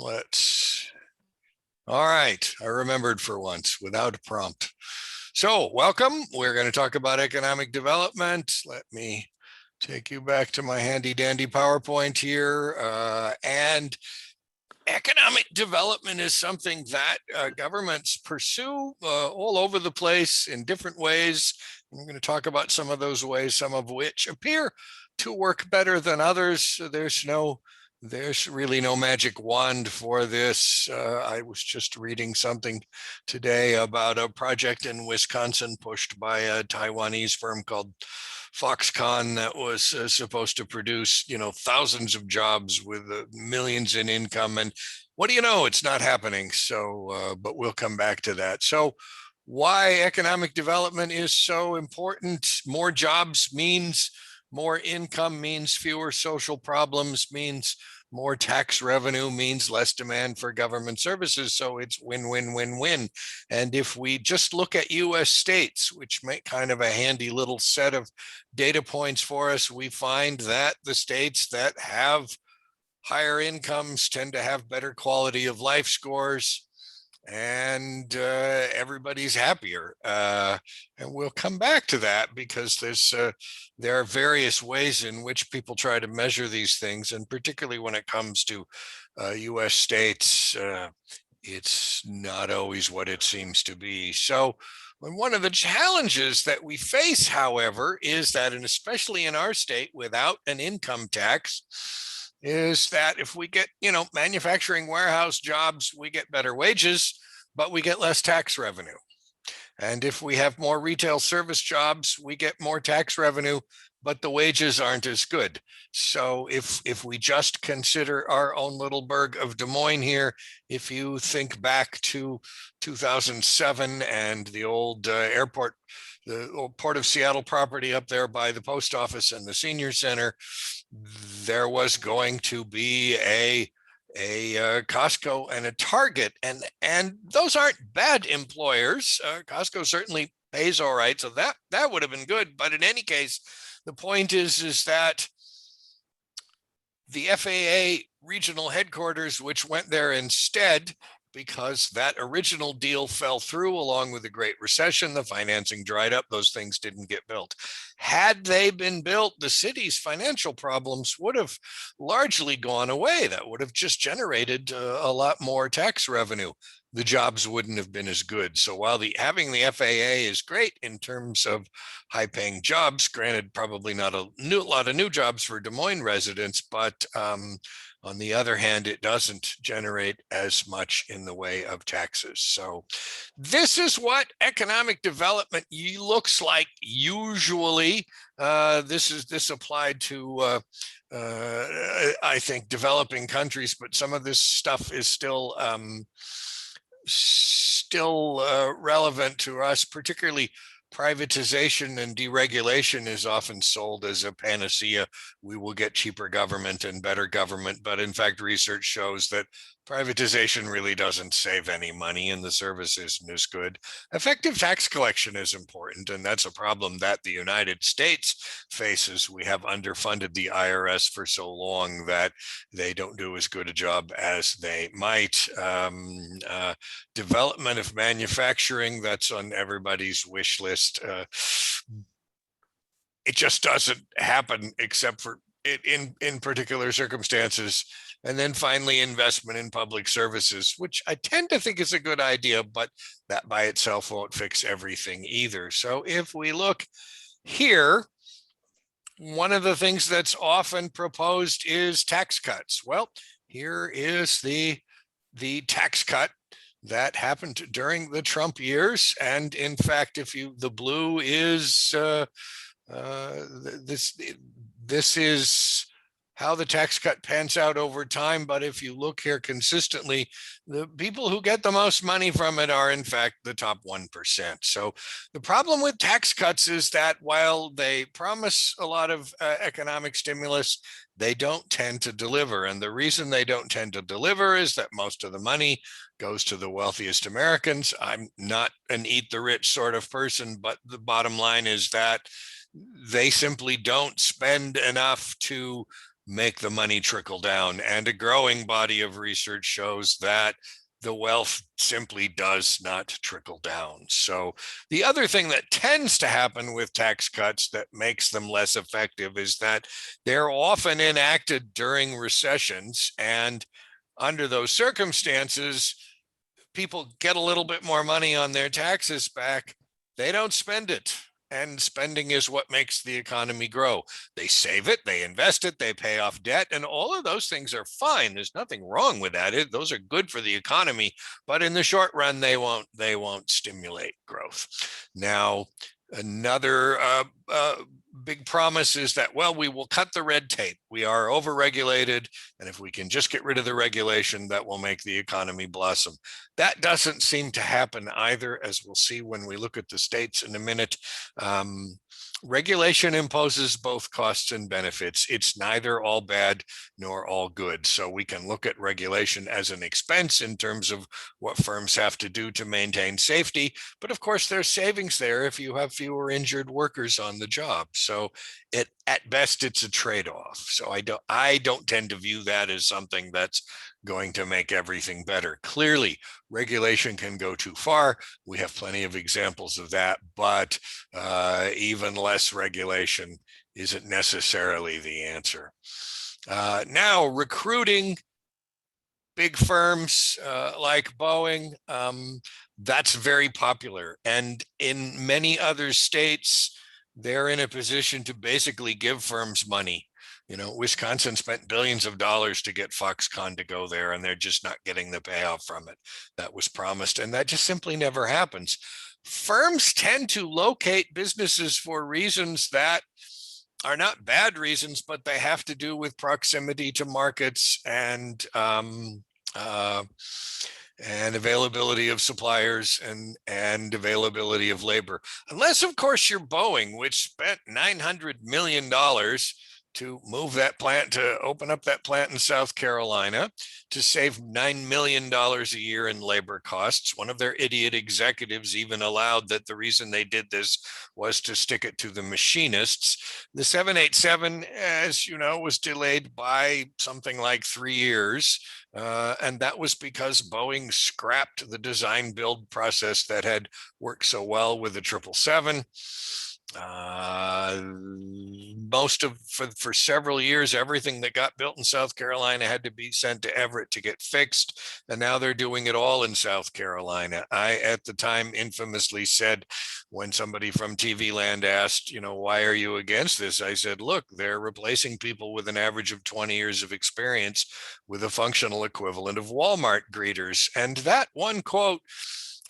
Let's, all right. I remembered for once without a prompt. So welcome. We're going to talk about economic development. Let me take you back to my handy dandy PowerPoint here. And economic development is something that governments pursue all over the place in different ways. We're going to talk about some of those ways, some of which appear to work better than others. There's really no magic wand for this. I was just reading something today about a project in Wisconsin pushed by a Taiwanese firm called Foxconn that was supposed to produce, thousands of jobs with millions in income. And what do you know? It's not happening. So, but we'll come back to that. So why economic development is so important. More jobs means more income, means fewer social problems, means more tax revenue, means less demand for government services. So it's win, win, win, win. And if we just look at US states, which make kind of a handy little set of data points for us, we find that the states that have higher incomes tend to have better quality of life scores, and everybody's happier. And we'll come back to that because there are various ways in which people try to measure these things, and particularly when it comes to US states, it's not always what it seems to be. So one of the challenges that we face, however, is that, and especially in our state without an income tax, is that if we get, manufacturing warehouse jobs, we get better wages, but we get less tax revenue. And if we have more retail service jobs, we get more tax revenue, but the wages aren't as good. So if we just consider our own little burg of Des Moines here, if you think back to 2007 and the old airport, the old Port of Seattle property up there by the post office and the senior center, there was going to be a Costco and a Target, and those aren't bad employers. Costco certainly pays all right, so that would have been good. But in any case, the point is that the FAA regional headquarters, which went there instead, because that original deal fell through along with the Great Recession, the financing dried up, those things didn't get built. Had they been built, the city's financial problems would have largely gone away. That would have just generated a lot more tax revenue. The jobs wouldn't have been as good. So while having the FAA is great in terms of high-paying jobs, granted, probably not a lot of new jobs for Des Moines residents, but on the other hand, it doesn't generate as much in the way of taxes. So this is what economic development looks like usually. This applied to, I think, developing countries, but some of this stuff is still relevant to us, particularly privatization and deregulation is often sold as a panacea. We will get cheaper government and better government, but in fact, research shows that privatization really doesn't save any money and the service isn't as good. Effective tax collection is important, and that's a problem that the United States faces. We have underfunded the IRS for so long that they don't do as good a job as they might. Development of manufacturing, that's on everybody's wish list. It just doesn't happen except for in particular circumstances. And then finally, investment in public services, which I tend to think is a good idea, but that by itself won't fix everything either. So if we look here, one of the things that's often proposed is tax cuts. Well, here is the tax cut that happened during the Trump years. And in fact, the blue is this is how the tax cut pans out over time. But if you look here consistently, the people who get the most money from it are in fact the top 1%. So the problem with tax cuts is that while they promise a lot of economic stimulus, they don't tend to deliver. And the reason they don't tend to deliver is that most of the money goes to the wealthiest Americans. I'm not an eat the rich sort of person, but the bottom line is that they simply don't spend enough to make the money trickle down. And a growing body of research shows that the wealth simply does not trickle down. So the other thing that tends to happen with tax cuts that makes them less effective is that they're often enacted during recessions. And under those circumstances, people get a little bit more money on their taxes back. They don't spend it. And spending is what makes the economy grow. They save it, they invest it, they pay off debt, and all of those things are fine. There's nothing wrong with that. Those are good for the economy, but in the short run, they won't stimulate growth. Now, another big promise is that, well, we will cut the red tape. We are overregulated, and if we can just get rid of the regulation, that will make the economy blossom. That doesn't seem to happen either, as we'll see when we look at the states in a minute. Regulation imposes both costs and benefits. It's neither all bad nor all good. So we can look at regulation as an expense in terms of what firms have to do to maintain safety. But of course, there's savings there if you have fewer injured workers on the job. So at best, it's a trade-off. So I don't tend to view that as something that's going to make everything better. Clearly, regulation can go too far. We have plenty of examples of that, but even less regulation isn't necessarily the answer. Now, recruiting big firms like Boeing, that's very popular. And in many other states, they're in a position to basically give firms money. You know, Wisconsin spent billions of dollars to get Foxconn to go there, and they're just not getting the payoff from it that was promised. And that just simply never happens. Firms tend to locate businesses for reasons that are not bad reasons, but they have to do with proximity to markets and availability of suppliers and availability of labor. Unless, of course, you're Boeing, which spent $900 million to move that plant, to open up that plant in South Carolina, to save $9 million a year in labor costs. One of their idiot executives even allowed that the reason they did this was to stick it to the machinists. The 787, as you know, was delayed by something like 3 years. And that was because Boeing scrapped the design build process that had worked so well with the 777. For several years, everything that got built in South Carolina had to be sent to Everett to get fixed, and now they're doing it all in South Carolina. I, at the time, infamously said, when somebody from TV Land asked, you know, why are you against this? I said, look, they're replacing people with an average of 20 years of experience with a functional equivalent of Walmart greeters. And that one quote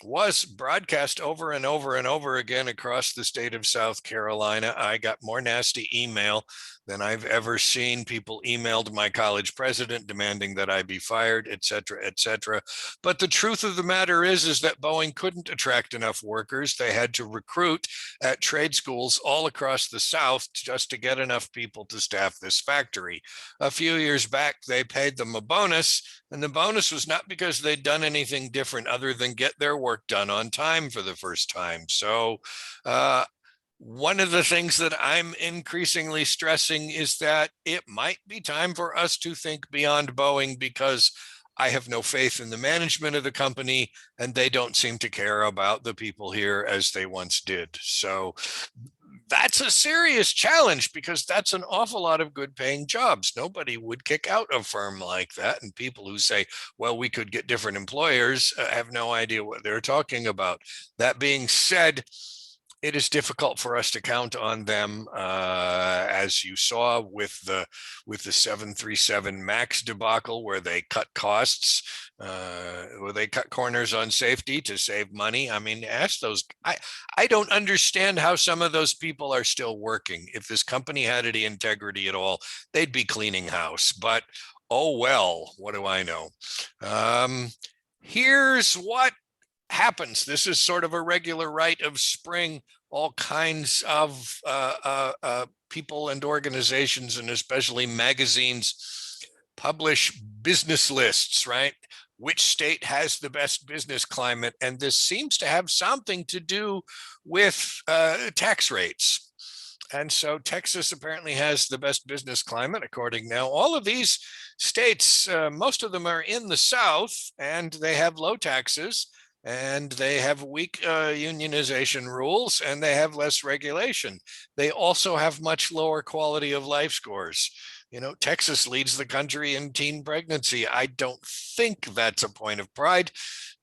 was broadcast over and over and over again across the state of South Carolina. I got more nasty email than I've ever seen. People emailed my college president demanding that I be fired, et cetera, et cetera. But the truth of the matter is that Boeing couldn't attract enough workers. They had to recruit at trade schools all across the South just to get enough people to staff this factory. A few years back, they paid them a bonus, and the bonus was not because they'd done anything different other than get their work done on time for the first time. So one of the things that I'm increasingly stressing is that it might be time for us to think beyond Boeing, because I have no faith in the management of the company, and they don't seem to care about the people here as they once did. So that's a serious challenge, because that's an awful lot of good paying jobs. Nobody would kick out a firm like that. And people who say, well, we could get different employers, have no idea what they're talking about. That being said, it is difficult for us to count on them, as you saw with the 737 MAX debacle, where they cut costs, where they cut corners on safety to save money. I mean, ask those. I don't understand how some of those people are still working. If this company had any integrity at all, they'd be cleaning house. But oh well, what do I know? Here's what happens. This is sort of a regular rite of spring. All kinds of people and organizations, and especially magazines, publish business lists, right? Which state has the best business climate? And this seems to have something to do with tax rates. And so Texas apparently has the best business climate, according now. All of these states, most of them are in the South, and they have low taxes, and they have weak unionization rules, and they have less regulation. They also have much lower quality of life scores. You know, Texas leads the country in teen pregnancy. I don't think that's a point of pride.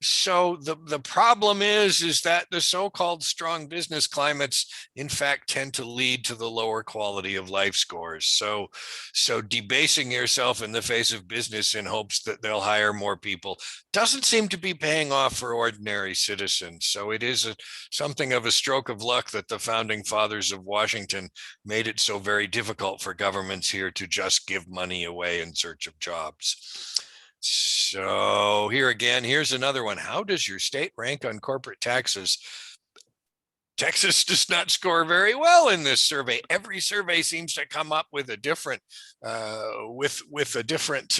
So the problem is that the so-called strong business climates, in fact, tend to lead to the lower quality of life scores. So debasing yourself in the face of business in hopes that they'll hire more people doesn't seem to be paying off for ordinary citizens. So it is something of a stroke of luck that the founding fathers of Washington made it so very difficult for governments here to just give money away in search of jobs. So here again, here's another one. How does your state rank on corporate taxes? Texas does not score very well in this survey. Every survey seems to come up with a different, with a different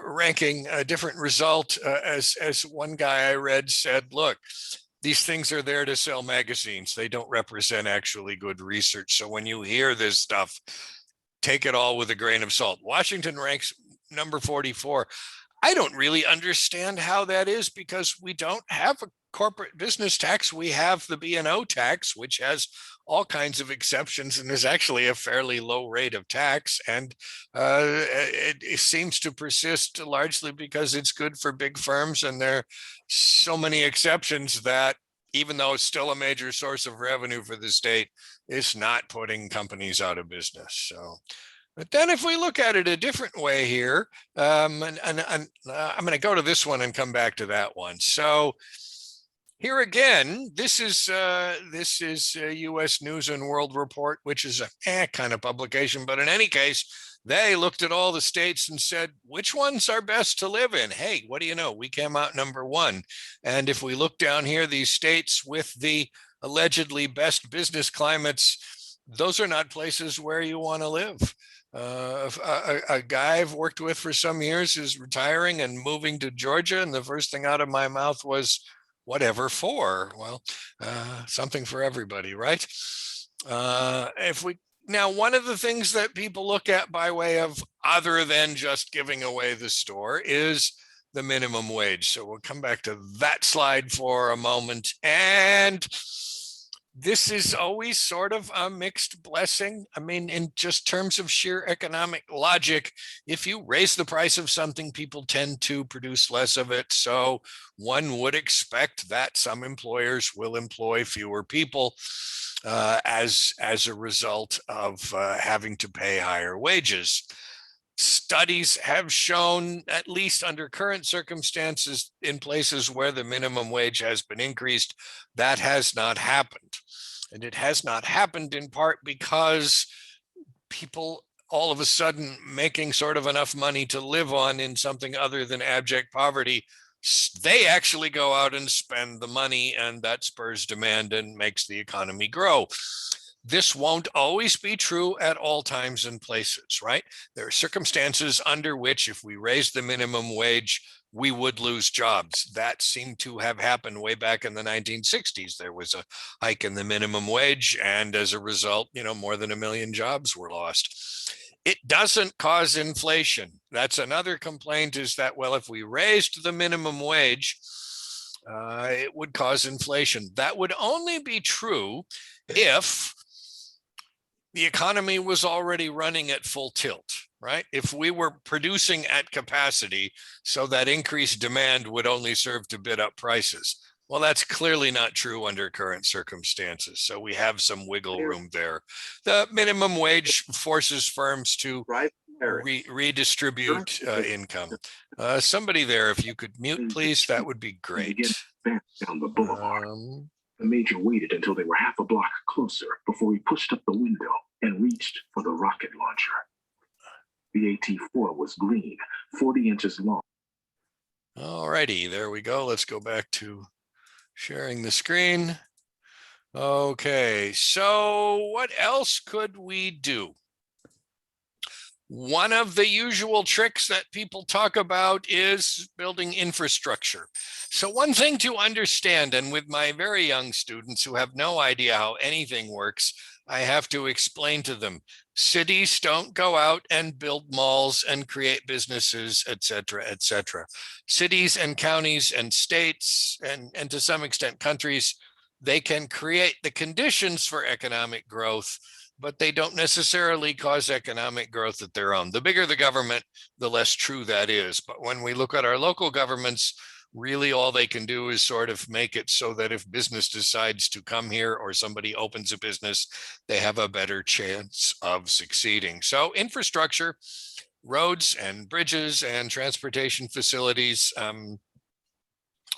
ranking, a different result. As one guy I read said, look, these things are there to sell magazines. They don't represent actually good research. So when you hear this stuff, take it all with a grain of salt. Washington ranks number 44. I don't really understand how that is, because we don't have a corporate business tax. We have the B&O tax, which has all kinds of exceptions and is actually a fairly low rate of tax. And it seems to persist largely because it's good for big firms, and there are so many exceptions that even though it's still a major source of revenue for the state, it's not putting companies out of business. So, but then if we look at it a different way here, and I'm going to go to this one and come back to that one. So here again, this is U.S. News and World Report, which is a kind of publication. But in any case, they looked at all the states and said, which ones are best to live in? Hey, what do you know? We came out number one. And if we look down here, these states with the allegedly best business climates, those are not places where you want to live. A guy I've worked with for some years is retiring and moving to Georgia, and the first thing out of my mouth was, whatever for? Well, something for everybody, right? Now, one of the things that people look at by way of other than just giving away the store is the minimum wage. So we'll come back to that slide for a moment. And this is always sort of a mixed blessing. I mean, in just terms of sheer economic logic, if you raise the price of something, people tend to produce less of it. So one would expect that some employers will employ fewer people as a result of having to pay higher wages. Studies have shown, at least under current circumstances, in places where the minimum wage has been increased, that has not happened. And it has not happened in part because people all of a sudden making sort of enough money to live on in something other than abject poverty, they actually go out and spend the money, and that spurs demand and makes the economy grow. This won't always be true at all times and places, right? There are circumstances under which if we raise the minimum wage, we would lose jobs. That seemed to have happened way back in the 1960s. There was a hike in the minimum wage, and as a result, more than 1 million jobs were lost. It doesn't cause inflation. That's another complaint, is that, well, if we raised the minimum wage, it would cause inflation. That would only be true if the economy was already running at full tilt, right? If we were producing at capacity, so that increased demand would only serve to bid up prices. Well, that's clearly not true under current circumstances. So we have some wiggle room there. The minimum wage forces firms to redistribute income. Somebody there, if you could mute, please, that would be great. The major waited until they were half a block closer before he pushed up the window and reached for the rocket launcher. The AT-4 was green, 40 inches long. All righty, there we go. Let's go back to sharing the screen. Okay, so what else could we do? One of the usual tricks that people talk about is building infrastructure. So one thing to understand, and with my very young students who have no idea how anything works, I have to explain to them, cities don't go out and build malls and create businesses, et cetera, et cetera. Cities and counties and states and to some extent countries, they can create the conditions for economic growth, but they don't necessarily cause economic growth at their own. The bigger the government, the less true that is. But when we look at our local governments, really all they can do is sort of make it so that if business decides to come here or somebody opens a business, they have a better chance of succeeding. So infrastructure, roads and bridges and transportation facilities,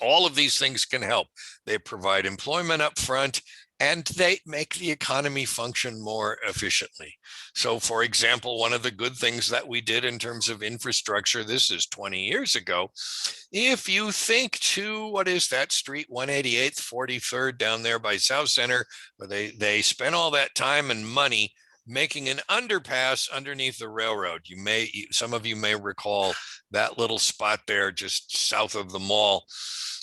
all of these things can help. They provide employment up front and they make the economy function more efficiently. So, for example, one of the good things that we did in terms of infrastructure, this is 20 years ago. If you think to, what is that street, 188th, 43rd down there by South Center, where they spent all that time and money making an underpass underneath the railroad. Some of you may recall that little spot there just south of the mall.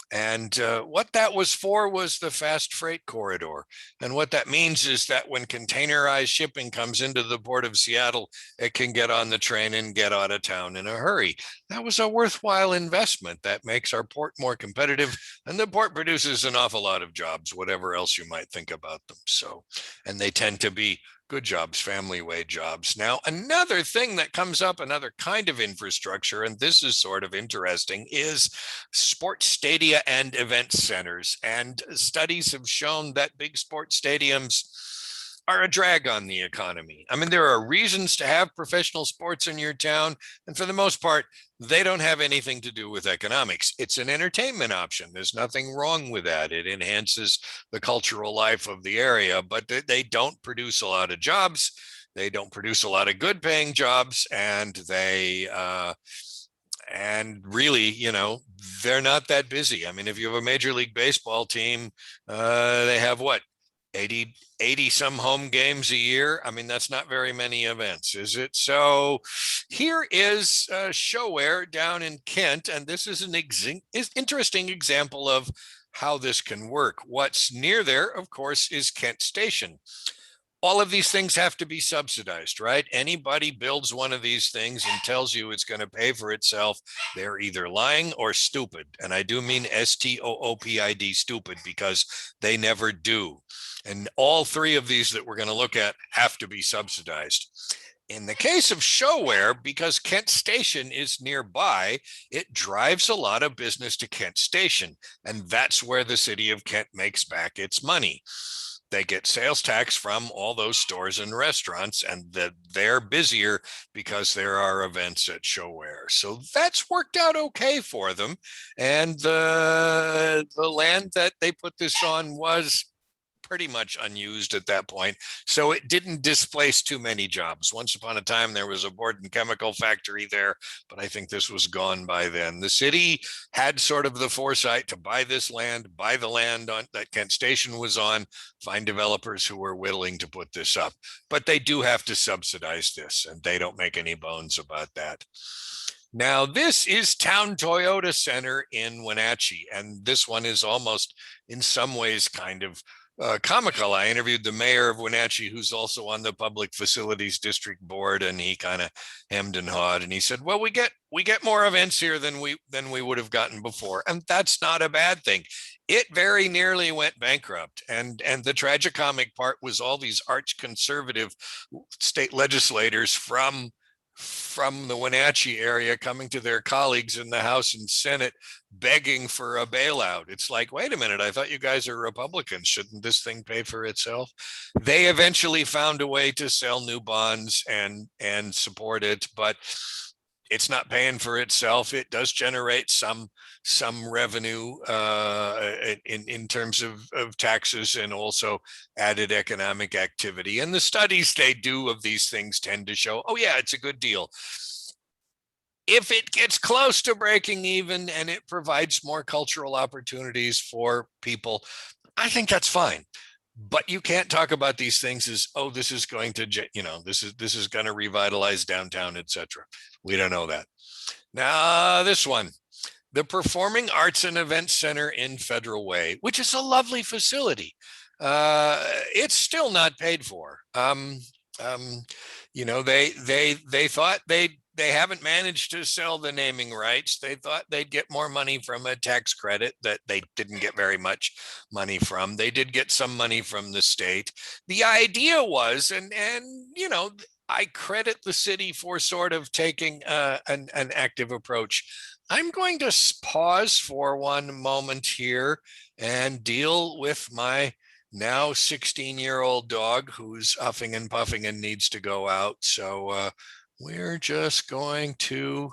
And what that was for was the fast freight corridor. And what that means is that when containerized shipping comes into the port of Seattle, it can get on the train and get out of town in a hurry. That was a worthwhile investment that makes our port more competitive, and the port produces an awful lot of jobs, whatever else you might think about them. So, and they tend to be good jobs, family wage jobs. Now, another thing that comes up, another kind of infrastructure, and this is sort of interesting, is sports stadia and event centers. And studies have shown that big sports stadiums are a drag on the economy. I mean, there are reasons to have professional sports in your town, and for the most part, they don't have anything to do with economics. It's an entertainment option. There's nothing wrong with that. It enhances the cultural life of the area, but they don't produce a lot of jobs. They don't produce a lot of good paying jobs, and and really, they're not that busy. I mean, if you have a Major League Baseball team, they have what, 80 some home games a year. I mean, that's not very many events, is it? So here is Showware down in Kent, and this is an interesting example of how this can work. What's near there, of course, is Kent Station. All of these things have to be subsidized, right? Anybody builds one of these things and tells you it's going to pay for itself, they're either lying or stupid. And I do mean STOOPID, stupid, because they never do. And all three of these that we're going to look at have to be subsidized. In the case of Showware, because Kent Station is nearby, it drives a lot of business to Kent Station. And that's where the city of Kent makes back its money. They get sales tax from all those stores and restaurants, and they're busier because there are events at Showware. So that's worked out okay for them. And the land that they put this on was pretty much unused at that point. So it didn't displace too many jobs. Once upon a time, there was a board and chemical factory there, but I think this was gone by then. The city had sort of the foresight to buy this land, buy the land that Kent Station was on, find developers who were willing to put this up. But they do have to subsidize this, and they don't make any bones about that. Now, this is Town Toyota Center in Wenatchee, and this one is almost in some ways kind of comical. I interviewed the mayor of Wenatchee, who's also on the Public Facilities District Board, and he kind of hemmed and hawed, and he said, "Well, we get more events here than we would have gotten before, and that's not a bad thing." It very nearly went bankrupt, and the tragicomic part was all these arch conservative state legislators from the Wenatchee area coming to their colleagues in the House and Senate begging for a bailout. It's like, wait a minute, I thought you guys are Republicans. Shouldn't this thing pay for itself? They eventually found a way to sell new bonds and support it, but it's not paying for itself. It does generate some revenue in terms of taxes and also added economic activity. And the studies they do of these things tend to show, oh yeah, it's a good deal. If it gets close to breaking even and it provides more cultural opportunities for people, I think that's fine. But you can't talk about these things as, oh, this is going to, this is going to revitalize downtown, etc. We don't know that. Now, this one, the Performing Arts and Events Center in Federal Way, which is a lovely facility. it's still not paid for. Um, they thought they haven't managed to sell the naming rights. They thought they'd get more money from a tax credit that they didn't get very much money from. They did get some money from the state. The idea was, and I credit the city for sort of taking an active approach. I'm going to pause for one moment here and deal with my now 16-year-old dog who's huffing and puffing and needs to go out. So we're just going to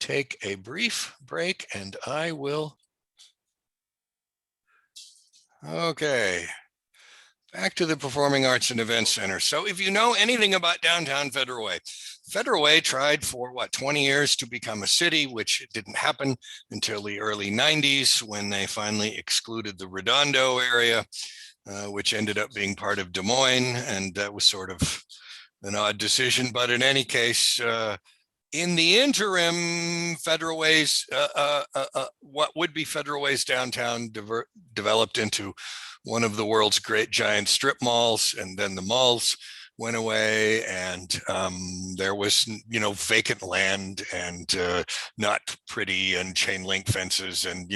take a brief break and I will. Okay. Back to the Performing Arts and Events Center. So if you know anything about downtown Federal Way, Federal Way tried for 20 years to become a city, which didn't happen until the early 90s when they finally excluded the Redondo area, which ended up being part of Des Moines. And that was sort of an odd decision. But in any case, in the interim, Federal Ways, what would be Federal Ways downtown developed into one of the world's great giant strip malls, and then the malls went away, and there was vacant land and not pretty and chain link fences, and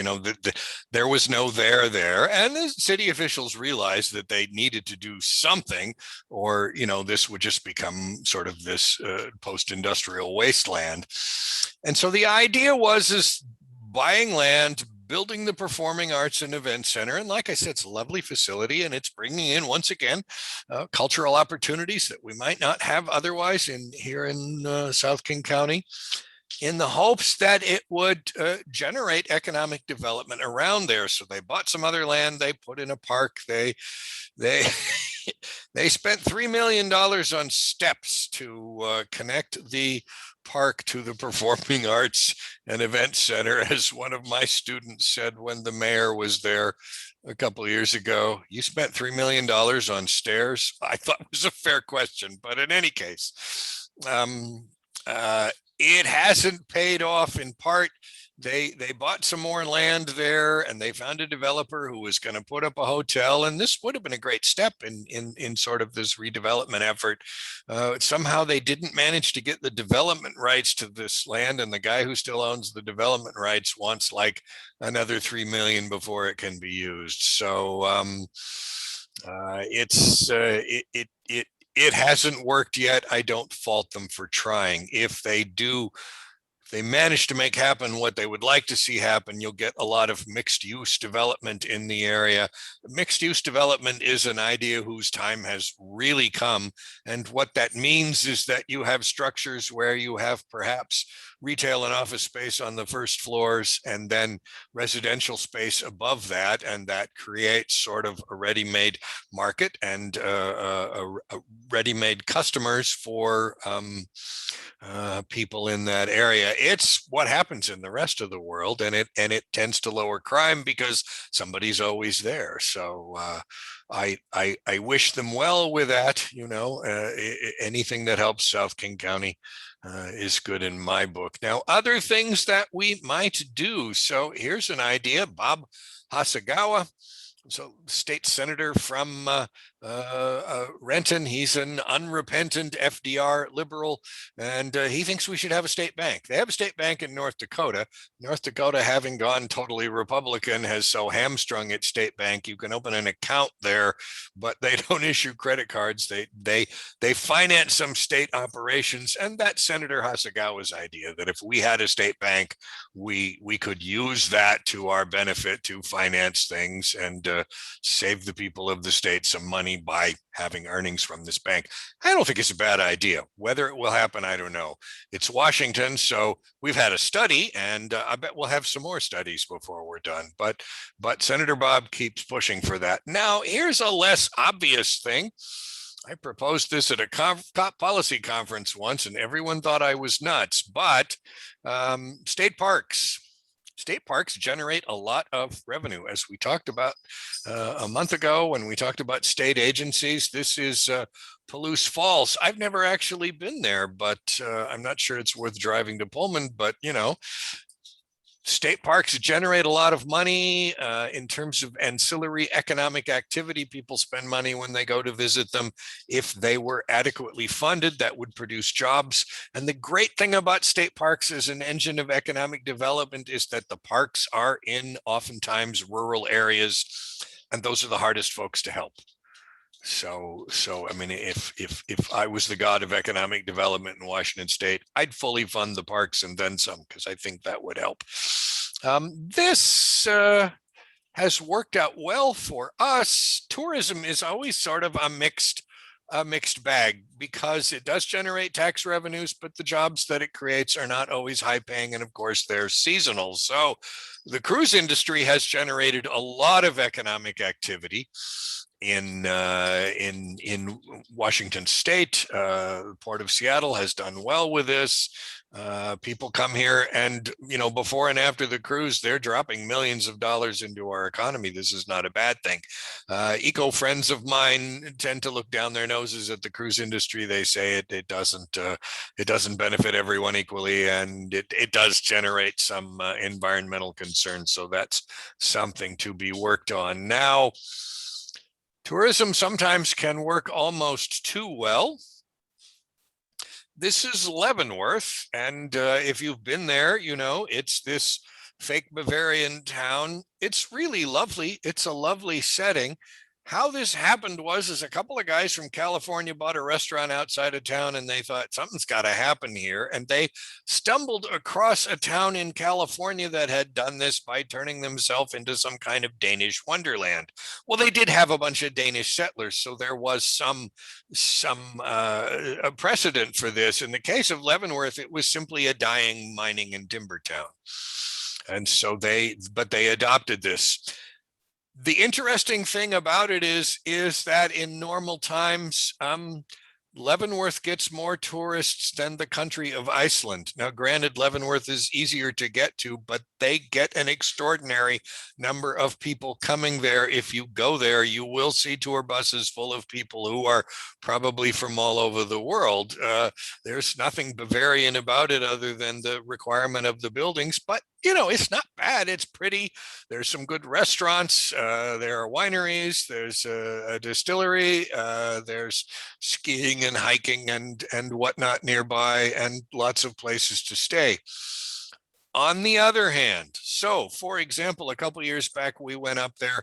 there was no there, and the city officials realized that they needed to do something, or this would just become sort of this post-industrial wasteland. And so the idea is buying land, building the Performing Arts and Event Center. And like I said, it's a lovely facility, and it's bringing in, once again, cultural opportunities that we might not have otherwise here in South King County, in the hopes that it would generate economic development around there. So they bought some other land, they put in a park, they they spent $3 million on steps to connect the park to the Performing Arts and Event Center. As one of my students said when the mayor was there a couple of years ago, you spent $3 million on stairs? I thought it was a fair question, but in any case, it hasn't paid off. In part, they bought some more land there, and they found a developer who was going to put up a hotel, and this would have been a great step in sort of this redevelopment effort. Somehow they didn't manage to get the development rights to this land, and the guy who still owns the development rights wants like another $3 million before it can be used. So it hasn't worked yet. I don't fault them for trying. If they manage to make happen what they would like to see happen, you'll get a lot of mixed use development in the area. Mixed use development is an idea whose time has really come. And what that means is that you have structures where you have perhaps retail and office space on the first floors, and then residential space above that. And that creates sort of a ready-made market and a ready-made customers for people in that area. It's what happens in the rest of the world, and it tends to lower crime because somebody's always there. So I wish them well with that. Anything that helps South King County is good in my book. Now, other things that we might do. So here's an idea. Bob Hasagawa, so state senator from Renton. He's an unrepentant FDR liberal, and he thinks we should have a state bank. They have a state bank in North Dakota. North Dakota, having gone totally Republican, has so hamstrung its state bank. You can open an account there, but they don't issue credit cards. They finance some state operations, and that's Senator Hasagawa's idea, that if we had a state bank, we could use that to our benefit to finance things and save the people of the state some money by having earnings from this bank. I don't think it's a bad idea. Whether it will happen, I don't know. It's Washington, so we've had a study, and I bet we'll have some more studies before we're done. But Senator Bob keeps pushing for that. Now, here's a less obvious thing. I proposed this at a policy conference once, and everyone thought I was nuts. But state parks generate a lot of revenue, as we talked about a month ago when we talked about state agencies. This is Palouse Falls. I've never actually been there, but I'm not sure it's worth driving to Pullman. But State parks generate a lot of money in terms of ancillary economic activity. People spend money when they go to visit them. If they were adequately funded, that would produce jobs. And the great thing about state parks as an engine of economic development is that the parks are in oftentimes rural areas, and those are the hardest folks to help. So I mean, if I was the god of economic development in Washington State, I'd fully fund the parks and then some, because I think that would help. This has worked out well for us. Tourism is always sort of a mixed bag, because it does generate tax revenues, but the jobs that it creates are not always high paying, and of course they're seasonal. So the cruise industry has generated a lot of economic activity in Washington State. Port of Seattle has done well with this. People come here, and before and after the cruise, they're dropping millions of dollars into our economy. This is not a bad thing. Eco friends of mine tend to look down their noses at the cruise industry. They say it doesn't benefit everyone equally, and it does generate some environmental concerns. So that's something to be worked on. Now, tourism sometimes can work almost too well. This is Leavenworth, and if you've been there, it's this fake Bavarian town. It's really lovely. It's a lovely setting. How this happened was a couple of guys from California bought a restaurant outside of town, and they thought something's got to happen here. And they stumbled across a town in California that had done this by turning themselves into some kind of Danish wonderland. Well, they did have a bunch of Danish settlers, so there was some a precedent for this. In the case of Leavenworth, it was simply a dying mining and timber town. And so they adopted this. The interesting thing about it is that in normal times, Leavenworth gets more tourists than the country of Iceland. Now, granted, Leavenworth is easier to get to, but they get an extraordinary number of people coming there. If you go there, you will see tour buses full of people who are probably from all over the world. There's nothing Bavarian about it other than the requirement of the buildings, but it's not bad. It's pretty. There's some good restaurants. There are wineries. There's a distillery. There's skiing and hiking and whatnot nearby, and lots of places to stay. On the other hand, so for example, a couple of years back, we went up there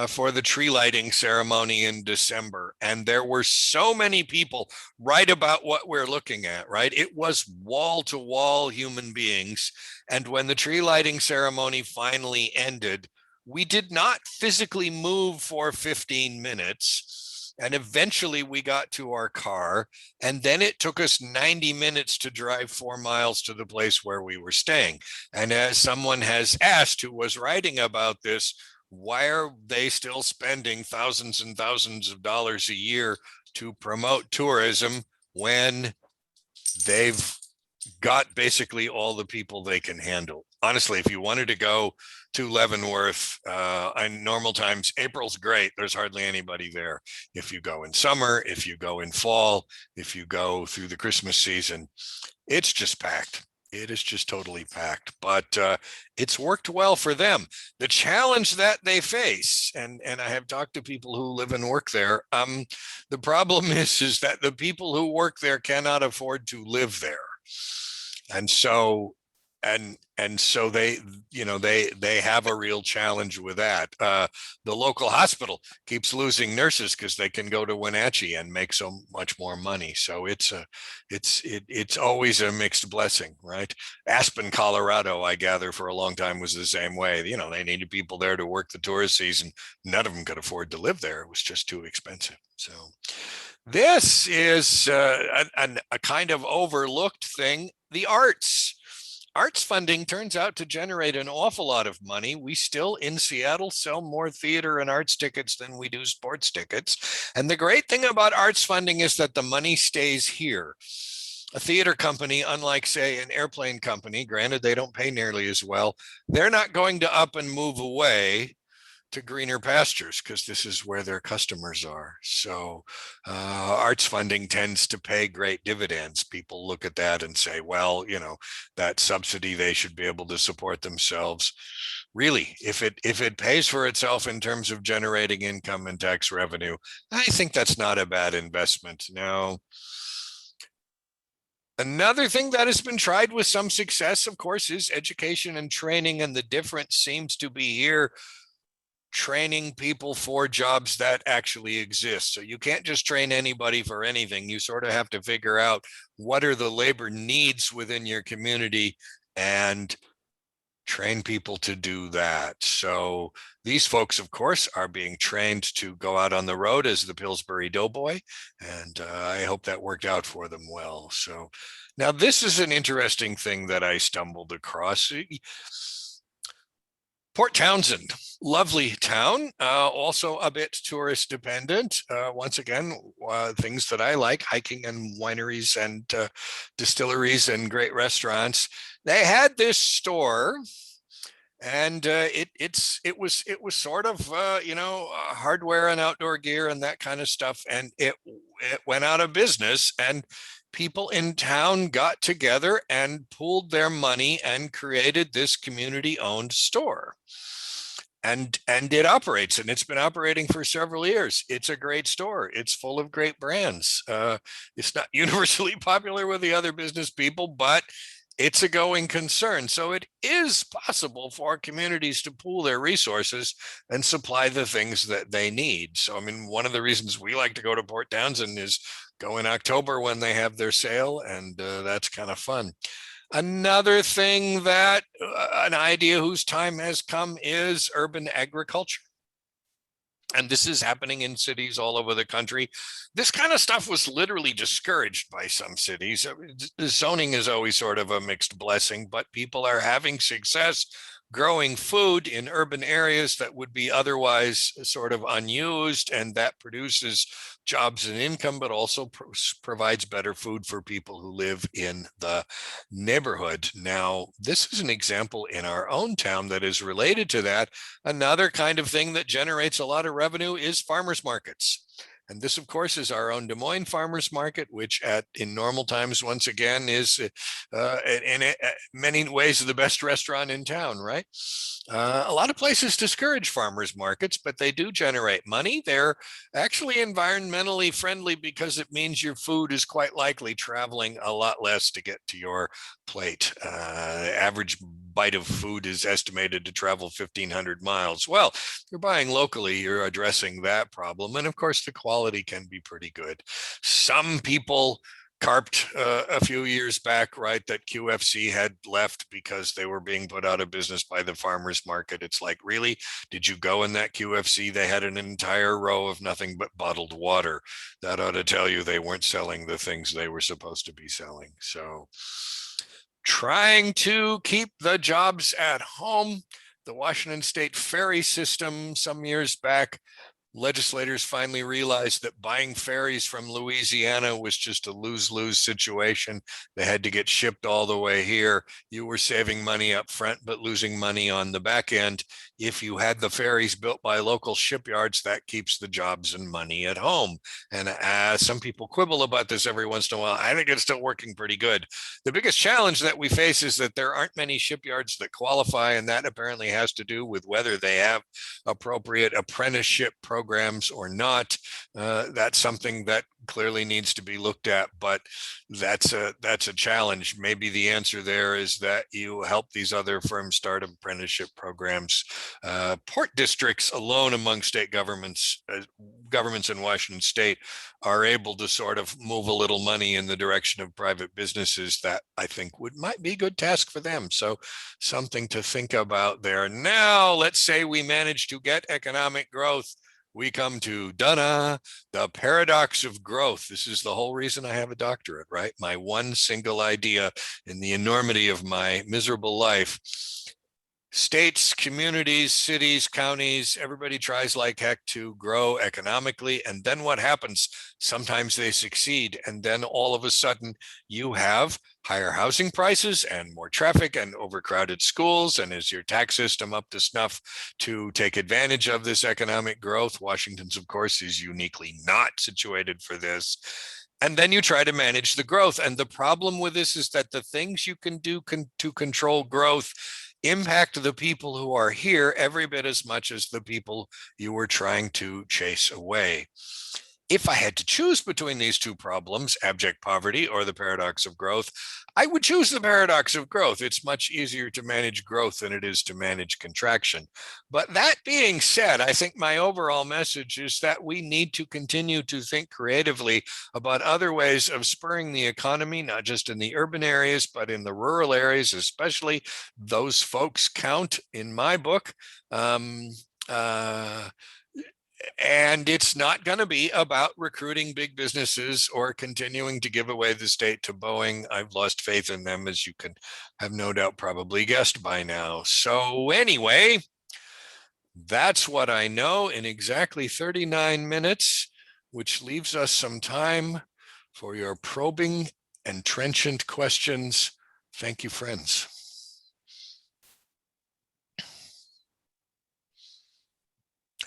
for the tree lighting ceremony in December, and there were so many people right about what we're looking at, right? It was wall to wall human beings. And when the tree lighting ceremony finally ended, we did not physically move for 15 minutes. And eventually we got to our car, and then it took us 90 minutes to drive 4 miles to the place where we were staying. And as someone has asked who was writing about this, why are they still spending thousands and thousands of dollars a year to promote tourism when they've got basically all the people they can handle? Honestly, if you wanted to go to Leavenworth in normal times, April's great. There's hardly anybody there. If you go in summer, if you go in fall, if you go through the Christmas season, it's just packed. It is just totally packed, but it's worked well for them. The challenge that they face, and I have talked to people who live and work there, the problem is that the people who work there cannot afford to live there. And so they have a real challenge with that. The local hospital keeps losing nurses because they can go to Wenatchee and make so much more money. So it's always a mixed blessing, right? Aspen, Colorado, I gather for a long time was the same way. They needed people there to work the tourist season. None of them could afford to live there. It was just too expensive. So this is a kind of overlooked thing. The arts. Arts funding turns out to generate an awful lot of money. We still in Seattle sell more theater and arts tickets than we do sports tickets. And the great thing about arts funding is that the money stays here. A theater company, unlike, say, an airplane company, granted they don't pay nearly as well, they're not going to up and move away. to greener pastures because this is where their customers are. So arts funding tends to pay great dividends. People look at that and say, well, that subsidy, they should be able to support themselves. Really, if it pays for itself in terms of generating income and tax revenue, I think that's not a bad investment. Now, another thing that has been tried with some success, of course, is education and training. And the difference seems to be here training people for jobs that actually exist. So you can't just train anybody for anything. You sort of have to figure out what are the labor needs within your community and train people to do that. So these folks, of course, are being trained to go out on the road as the Pillsbury Doughboy, and I hope that worked out for them well. So now this is an interesting thing that I stumbled across. Port Townsend, lovely town, also a bit tourist dependent. Once again, things that I like, hiking and wineries and distilleries and great restaurants. They had this store, and it was sort of hardware and outdoor gear and that kind of stuff, and it went out of business, and people in town got together and pooled their money and created this community-owned store. And it operates, and it's been operating for several years. It's a great store. It's full of great brands. It's not universally popular with the other business people, but it's a going concern. So it is possible for communities to pool their resources and supply the things that they need. So, I mean, one of the reasons we like to go to Port Townsend is go in October when they have their sale, and that's kind of fun. Another thing that an idea whose time has come is urban agriculture. And this is happening in cities all over the country. This kind of stuff was literally discouraged by some cities. Zoning is always sort of a mixed blessing, but people are having success growing food in urban areas that would be otherwise sort of unused, and that produces jobs and income, but also provides better food for people who live in the neighborhood. Now, this is an example in our own town that is related to that. Another kind of thing that generates a lot of revenue is farmers markets. And this, of course, is our own Des Moines Farmers Market, which in normal times, once again, is in many ways the best restaurant in town, right? A lot of places discourage farmers markets, but they do generate money. They're actually environmentally friendly because it means your food is quite likely traveling a lot less to get to your plate. Average bite of food is estimated to travel 1,500 miles. Well, if you're buying locally, you're addressing that problem. And of course, the quality can be pretty good. Some people carped a few years back, right, that QFC had left because they were being put out of business by the farmers market. It's like, really? Did you go in that QFC? They had an entire row of nothing but bottled water. That ought to tell you they weren't selling the things they were supposed to be selling. So trying to keep the jobs at home. The Washington State ferry system some years back, legislators finally realized that buying ferries from Louisiana was just a lose-lose situation. They had to get shipped all the way here. You were saving money up front, but losing money on the back end. If you had the ferries built by local shipyards, that keeps the jobs and money at home. And some people quibble about this every once in a while. I think it's still working pretty good. The biggest challenge that we face is that there aren't many shipyards that qualify, and that apparently has to do with whether they have appropriate apprenticeship programs or not. That's something that clearly needs to be looked at, but that's a challenge. Maybe the answer there is that you help these other firms start apprenticeship programs. Port districts alone among state governments in Washington State are able to sort of move a little money in the direction of private businesses that I think might be a good task for them. So something to think about there. Now, let's say we manage to get economic growth. We come to the paradox of growth. This is the whole reason I have a doctorate, right? My one single idea in the enormity of my miserable life. States, communities, cities, counties, everybody tries like heck to grow economically. And then what happens? Sometimes they succeed. And then all of a sudden you have higher housing prices and more traffic and overcrowded schools. And is your tax system up to snuff to take advantage of this economic growth? Washington's, of course, is uniquely not situated for this. And then you try to manage the growth. And the problem with this is that the things you can do to control growth impact the people who are here every bit as much as the people you were trying to chase away. If I had to choose between these two problems, abject poverty or the paradox of growth, I would choose the paradox of growth. It's much easier to manage growth than it is to manage contraction. But that being said, I think my overall message is that we need to continue to think creatively about other ways of spurring the economy, not just in the urban areas, but in the rural areas, especially. Those folks count in my book. And it's not going to be about recruiting big businesses or continuing to give away the state to Boeing. I've lost faith in them, as you can have no doubt probably guessed by now. So anyway, that's what I know in exactly 39 minutes, which leaves us some time for your probing and trenchant questions. Thank you, friends.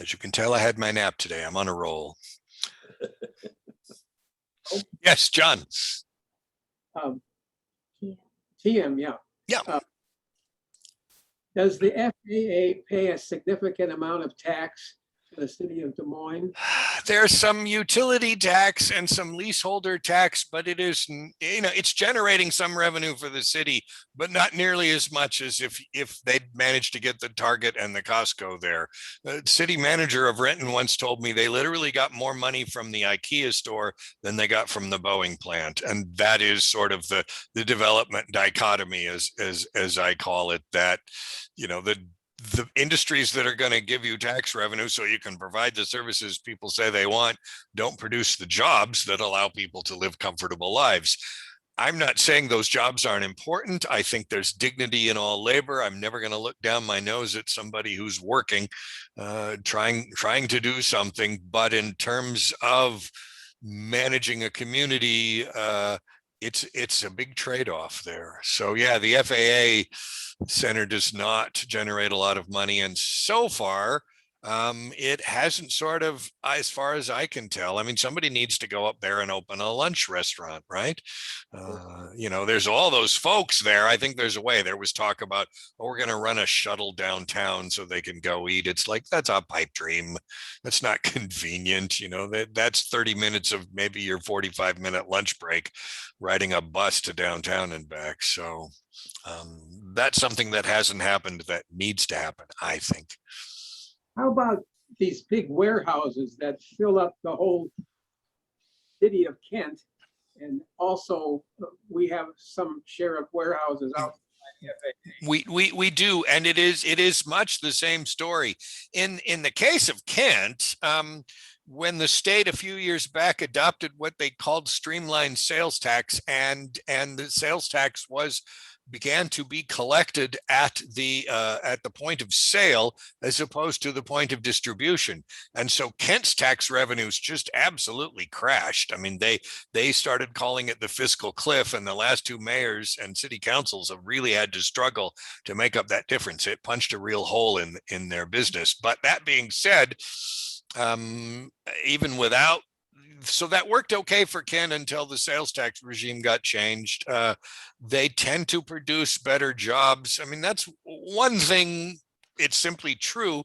As you can tell, I had my nap today. I'm on a roll. Yes, John. TM, yeah. Yeah. Does the FAA pay a significant amount of tax to the city of Des Moines? There's some utility tax and some leaseholder tax, but it is, it's generating some revenue for the city, but not nearly as much as if they'd managed to get the Target and the Costco there. The city manager of Renton once told me they literally got more money from the IKEA store than they got from the Boeing plant. And that is sort of the development dichotomy, as I call it, that, the industries that are going to give you tax revenue so you can provide the services people say they want don't produce the jobs that allow people to live comfortable lives. I'm not saying those jobs aren't important. I think there's dignity in all labor. I'm never going to look down my nose at somebody who's working, trying to do something. But in terms of managing a community, it's a big trade-off there. So yeah, the FAA center does not generate a lot of money, and so far it hasn't, sort of, as far as I can tell. I mean, somebody needs to go up there and open a lunch restaurant, right? There's all those folks there. I think there's a way. There was talk about, we're going to run a shuttle downtown so they can go eat. It's like, that's a pipe dream. That's not convenient. That's 30 minutes of maybe your 45-minute lunch break riding a bus to downtown and back. So that's something that hasn't happened that needs to happen, I think. How about these big warehouses that fill up the whole city of Kent? And also we have some share of warehouses out. We do, and it is much the same story. In the case of Kent, when the state a few years back adopted what they called streamlined sales tax, and the sales tax began to be collected at the point of sale as opposed to the point of distribution. And so Kent's tax revenues just absolutely crashed. I mean, they started calling it the fiscal cliff, and the last two mayors and city councils have really had to struggle to make up that difference. It punched a real hole in their business. But that being said, even without, so that worked okay for Ken until the sales tax regime got changed. They tend to produce better jobs. I mean, that's one thing. It's simply true.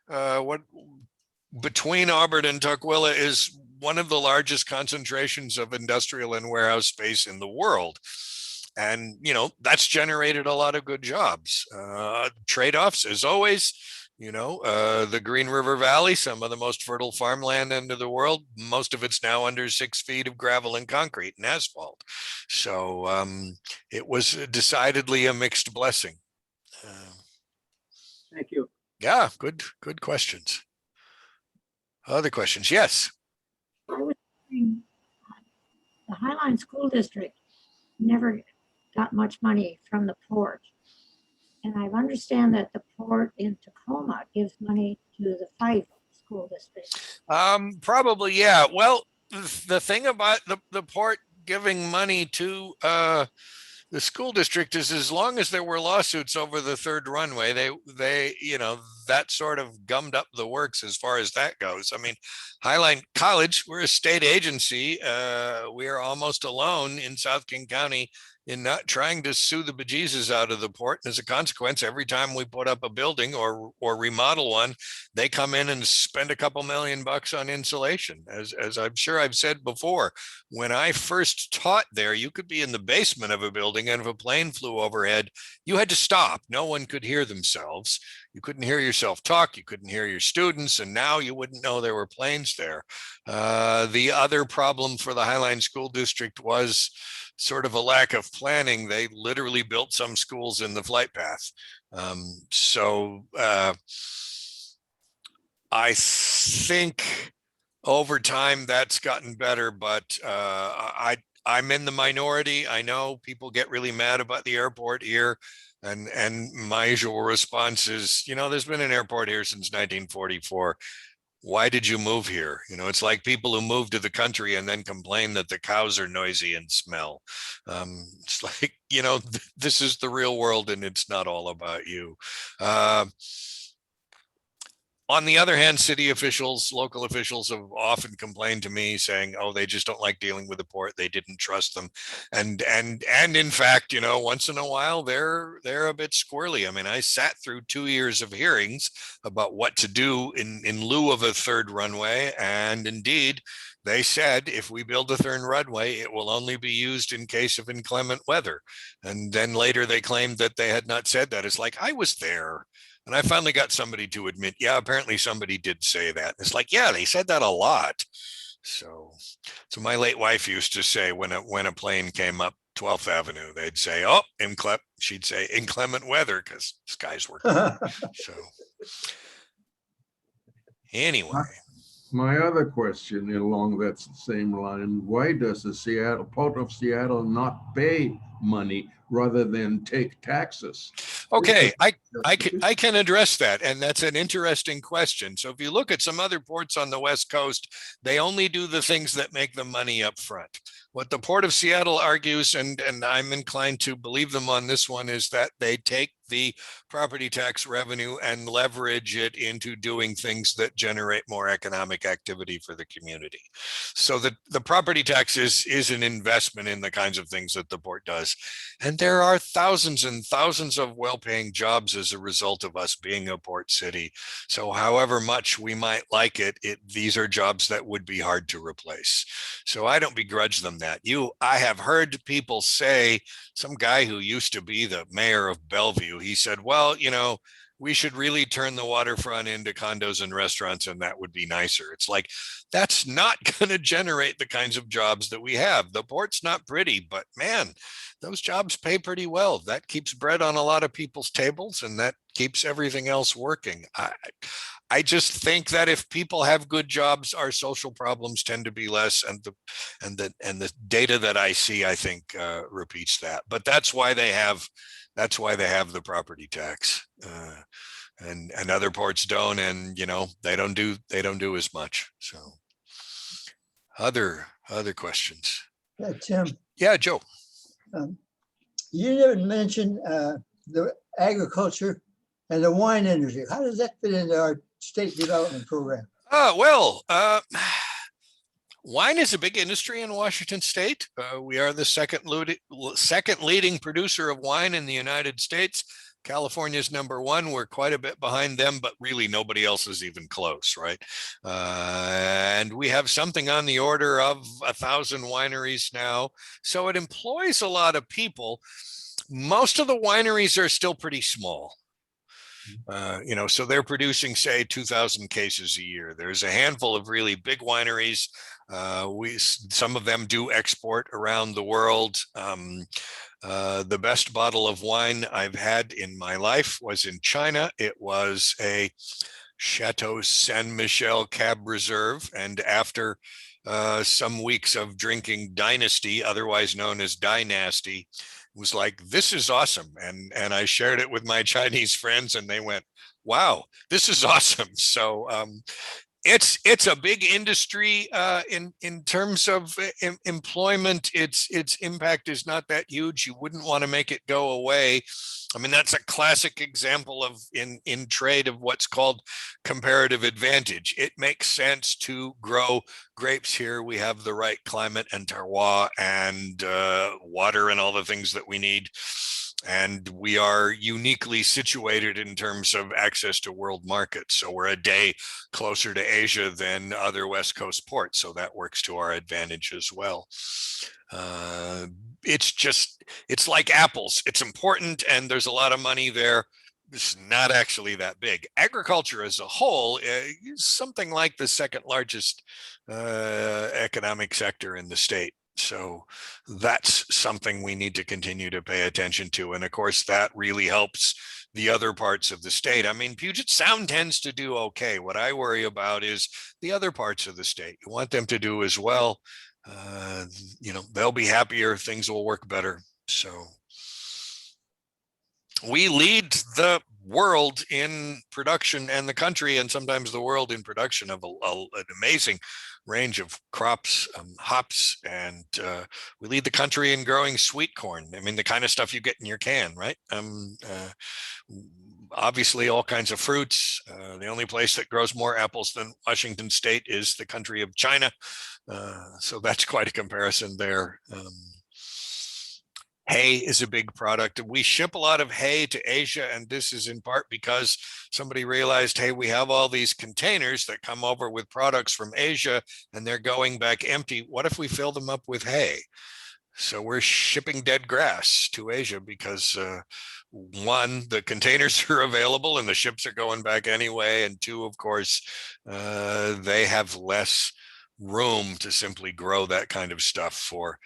What between Auburn and Tukwila is one of the largest concentrations of industrial and warehouse space in the world. And, that's generated a lot of good jobs. Trade-offs, as always. The Green River Valley, some of the most fertile farmland in the world, most of it's now under 6 feet of gravel and concrete and asphalt. So it was decidedly a mixed blessing. Thank you. Yeah, good questions. Other questions? Yes. I was thinking, the Highline School District never got much money from the port. And I understand that the port in Tacoma gives money to the Fife School District. Probably, yeah. Well, the thing about the port giving money to the school district is, as long as there were lawsuits over the third runway, that sort of gummed up the works as far as that goes. I mean, Highline College, we're a state agency. We are almost alone in South King County in not trying to sue the bejesus out of the port. And as a consequence, every time we put up a building or remodel one, they come in and spend a couple $1,000,000 on insulation. As I'm sure I've said before, when I first taught there, you could be in the basement of a building, and if a plane flew overhead, you had to stop. No one could hear themselves. You couldn't hear yourself talk. You couldn't hear your students. And now you wouldn't know there were planes there. The other problem for the Highline School District was sort of a lack of planning. They literally built some schools in the flight path. I think over time that's gotten better, but I'm in the minority. I know people get really mad about the airport here, and my usual response is, there's been an airport here since 1944. Why did you move here? It's like people who move to the country and then complain that the cows are noisy and smell. It's like, this is the real world, and it's not all about you. On the other hand, city officials, local officials have often complained to me saying, oh, they just don't like dealing with the port. They didn't trust them. And in fact, once in a while, they're a bit squirrely. I mean, I sat through 2 years of hearings about what to do in lieu of a third runway. And indeed, they said, if we build a third runway, it will only be used in case of inclement weather. And then later they claimed that they had not said that. It's like, I was there. And I finally got somebody to admit, yeah, apparently somebody did say that. It's like, yeah, they said that a lot. So my late wife used to say when a plane came up 12th Avenue, they'd say, oh, she'd say inclement weather, because skies were clear. So anyway. My other question along that same line, why does the Port of Seattle not pay money rather than take taxes? Okay, I can address that, and that's an interesting question. So if you look at some other ports on the West Coast, they only do the things that make them money up front. What the Port of Seattle argues, and I'm inclined to believe them on this one, is that they take the property tax revenue and leverage it into doing things that generate more economic activity for the community. So the property tax is an investment in the kinds of things that the port does. And there are thousands and thousands of well-paying jobs as a result of us being a port city. So however much we might like it, these are jobs that would be hard to replace. So I don't begrudge them that. I have heard people say, some guy who used to be the mayor of Bellevue, he said, well, we should really turn the waterfront into condos and restaurants, and that would be nicer. It's like, that's not going to generate the kinds of jobs that we have. The port's not pretty, but man, those jobs pay pretty well. That keeps bread on a lot of people's tables, and that keeps everything else working. I just think that if people have good jobs, our social problems tend to be less, and the data that I see, I think, repeats that. But that's why they have the property tax, and other ports don't, and they don't do as much. So, other questions? Yeah, Tim, Yeah, Joe. you didn't mention the agriculture and the wine industry. How does that fit into our state development program? Wine is a big industry in Washington State. We are the second leading producer of wine in the United States. California's number one. We're quite a bit behind them, but really nobody else is even close, right? And we have something on the order of 1,000 wineries now. So it employs a lot of people. Most of the wineries are still pretty small. So they're producing, say, 2,000 cases a year. There's a handful of really big wineries. Some of them do export around the world. The best bottle of wine I've had in my life was in China. It was a Chateau Saint Michel Cab Reserve. And after some weeks of drinking Dynasty, otherwise known as Dynasty. It was like, this is awesome. And I shared it with my Chinese friends and they went, wow, this is awesome. So it's a big industry in terms of employment. Its impact is not that huge. You wouldn't want to make it go away. I mean, that's a classic example of in trade of what's called comparative advantage. It makes sense to grow grapes here. We have the right climate and terroir and water and all the things that we need. And we are uniquely situated in terms of access to world markets. So we're a day closer to Asia than other West Coast ports. So that works to our advantage as well. It's like apples. It's important and there's a lot of money there. It's not actually that big. Agriculture as a whole is something like the second largest economic sector in the state. So that's something we need to continue to pay attention to. And of course, that really helps the other parts of the state. I mean, Puget Sound tends to do okay. What I worry about is the other parts of the state. You want them to do as well. They'll be happier, things will work better. So we lead the world in production and the country and sometimes the world in production of an amazing range of crops, hops, and we lead the country in growing sweet corn. I mean, the kind of stuff you get in your can, right? Obviously, all kinds of fruits. The only place that grows more apples than Washington State is the country of China. So that's quite a comparison there. Hay is a big product. We ship a lot of hay to Asia, and this is in part because somebody realized, hey, we have all these containers that come over with products from Asia, and they're going back empty. What if we fill them up with hay? So we're shipping dead grass to Asia because one, the containers are available and the ships are going back anyway. And two, of course, they have less room to simply grow that kind of stuff for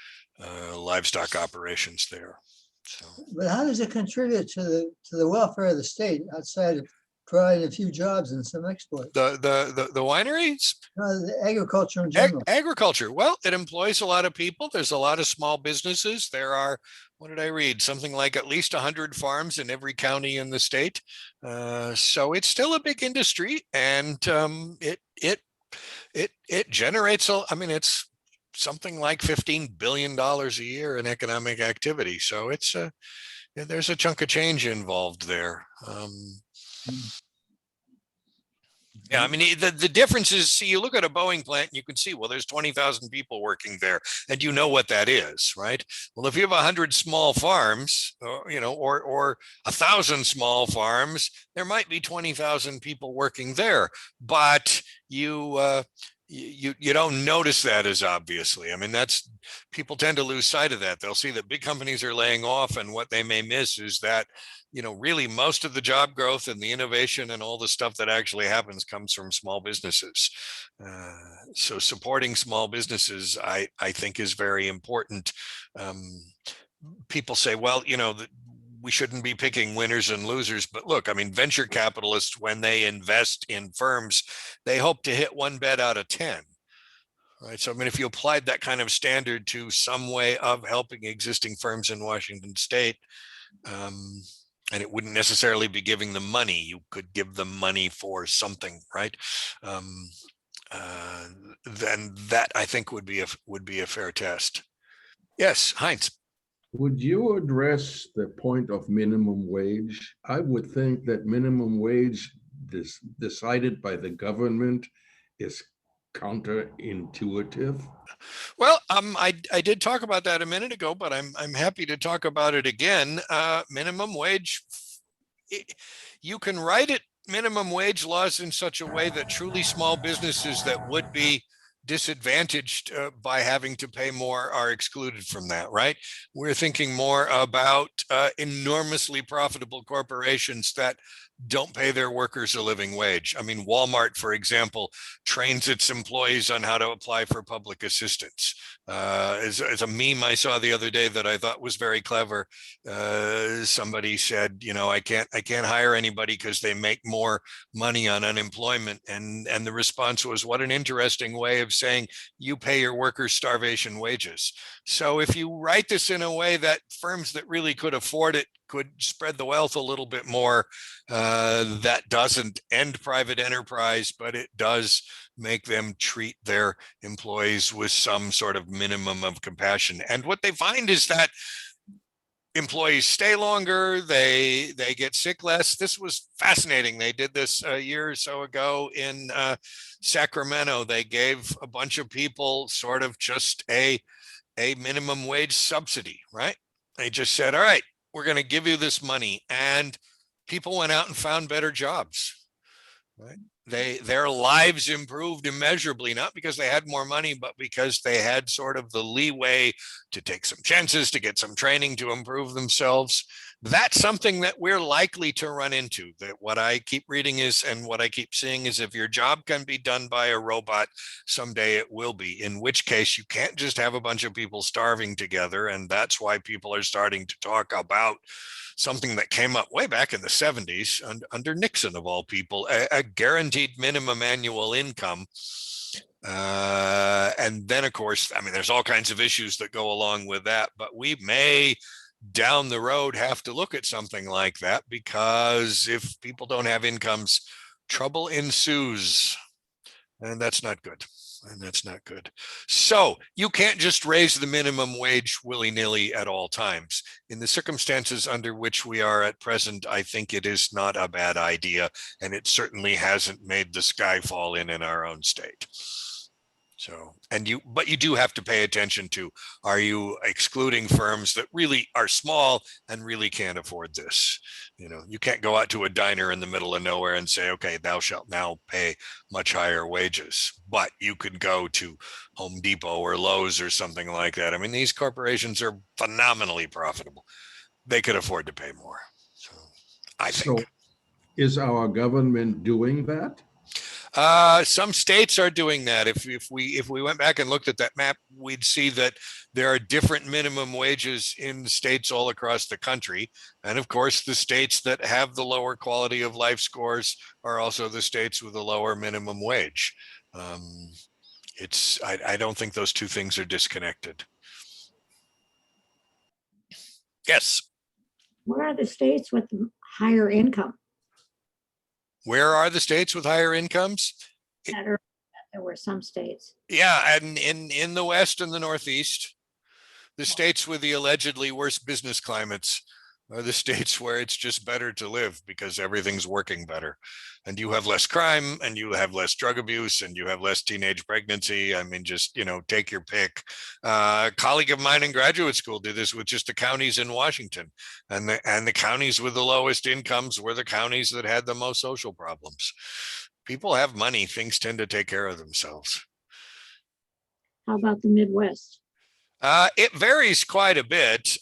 livestock operations there. So, But how does it contribute to the welfare of the state outside of providing a few jobs and some export? the wineries, The agriculture in general. agriculture. Well, it employs a lot of people. There's a lot of small businesses. There are, what did I read? Something like at least 100 farms in every county in the state. So it's still a big industry, and it generates. I mean, it's something like $15 billion a year in economic activity. So it's there's a chunk of change involved there. Yeah, I mean, the difference is, see, you look at a Boeing plant and you can see, well, there's 20,000 people working there, and you know what that is, right? Well, if you have 100 small farms, or 1,000 small farms, there might be 20,000 people working there, but you don't notice that as obviously. I mean, people tend to lose sight of that. They'll see that big companies are laying off, and what they may miss is that, really most of the job growth and the innovation and all the stuff that actually happens comes from small businesses. So supporting small businesses, I think, is very important. People say, well, we shouldn't be picking winners and losers. But look, I mean, venture capitalists, when they invest in firms, they hope to hit one bet out of 10. Right. So, I mean, if you applied that kind of standard to some way of helping existing firms in Washington State, and it wouldn't necessarily be giving them money, you could give them money for something, right? Then that, I think, would be a fair test. Yes, Heinz. Would you address the point of minimum wage? I would think that minimum wage decided by the government is counterintuitive. Well, I did talk about that a minute ago, but I'm happy to talk about it again. Minimum wage, you can write it minimum wage laws in such a way that truly small businesses that would be disadvantaged by having to pay more are excluded from that, right? We're thinking more about enormously profitable corporations that don't pay their workers a living wage. I mean, Walmart, for example, trains its employees on how to apply for public assistance. As a meme I saw the other day that I thought was very clever. Somebody said, you know, I can't hire anybody because they make more money on unemployment. And the response was, what an interesting way of saying you pay your workers starvation wages. So if you write this in a way that firms that really could afford it could spread the wealth a little bit more, that doesn't end private enterprise, but it does make them treat their employees with some sort of minimum of compassion. And what they find is that employees stay longer, they get sick less. This was fascinating. They did this a year or so ago in Sacramento. They gave a bunch of people sort of just a minimum wage subsidy, right? They just said, all right, we're going to give you this money. And people went out and found better jobs, right? Their lives improved immeasurably, not because they had more money, but because they had sort of the leeway to take some chances, to get some training, to improve themselves. That's something that we're likely to run into. That what I keep reading is, and what I keep seeing is, if your job can be done by a robot, someday it will be, in which case you can't just have a bunch of people starving together. And that's why people are starting to talk about something that came up way back in the 70s under Nixon, of all people, a guaranteed minimum annual income. And then, of course, I mean, there's all kinds of issues that go along with that, but we may down the road have to look at something like that, because if people don't have incomes, trouble ensues. And that's not good. And that's not good. So you can't just raise the minimum wage willy-nilly at all times. In the circumstances under which we are at present, I think it is not a bad idea. And it certainly hasn't made the sky fall in our own state. So, but you do have to pay attention to, are you excluding firms that really are small and really can't afford this? You know, you can't go out to a diner in the middle of nowhere and say, okay, thou shalt now pay much higher wages, but you could go to Home Depot or Lowe's or something like that. I mean, these corporations are phenomenally profitable. They could afford to pay more. So I think. So is our government doing that? Some states are doing that. If we went back and looked at that map, we'd see that there are different minimum wages in states all across the country. And of course, the states that have the lower quality of life scores are also the states with a lower minimum wage. I don't think those two things are disconnected. Yes. Where are the states with the higher income? Where are the states with higher incomes? There were some states. Yeah, and in the West and the Northeast, the states with the allegedly worst business climates are the states where it's just better to live because everything's working better. And you have less crime, and you have less drug abuse, and you have less teenage pregnancy. I mean, just, you know, take your pick. A colleague of mine in graduate school did this with just the counties in Washington. And the counties with the lowest incomes were the counties that had the most social problems. People have money, things tend to take care of themselves. How about the Midwest? It varies quite a bit.